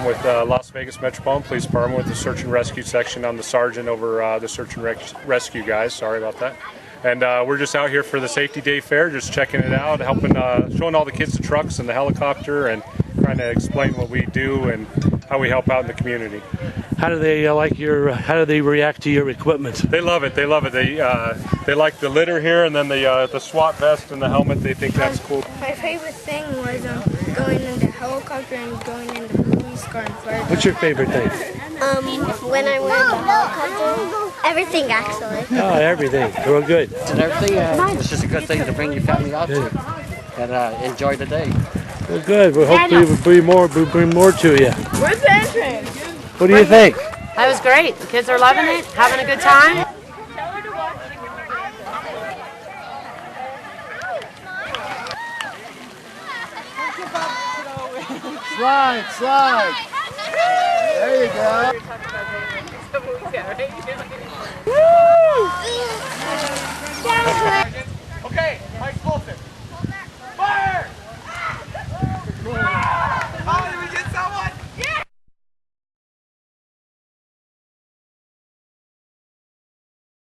I'm with Las Vegas Metropolitan Police Department with the Search and Rescue section. I'm the sergeant over the Search and Rescue guys. Sorry about that. And we're just out here for the Safety Day Fair, just checking it out, helping, showing all the kids the trucks and the helicopter, and trying to explain what we do and how we help out in the community. How do they How do they react to your equipment? They love it. They love it. They like the litter here, and then the SWAT vest and the helmet. They think that's cool. My favorite thing was going in the helicopter and going in the police car and fire. What's your favorite thing? When I went in the helicopter, everything actually. Oh, everything. Real good. And everything, it's just a good thing to bring your family out to and enjoy the day. Well, good. Well, hopefully we'll bring more to you. Where's the entrance? What do you think? That was great. The kids are loving it, having a good time. Slide, slide. There you go. Woo!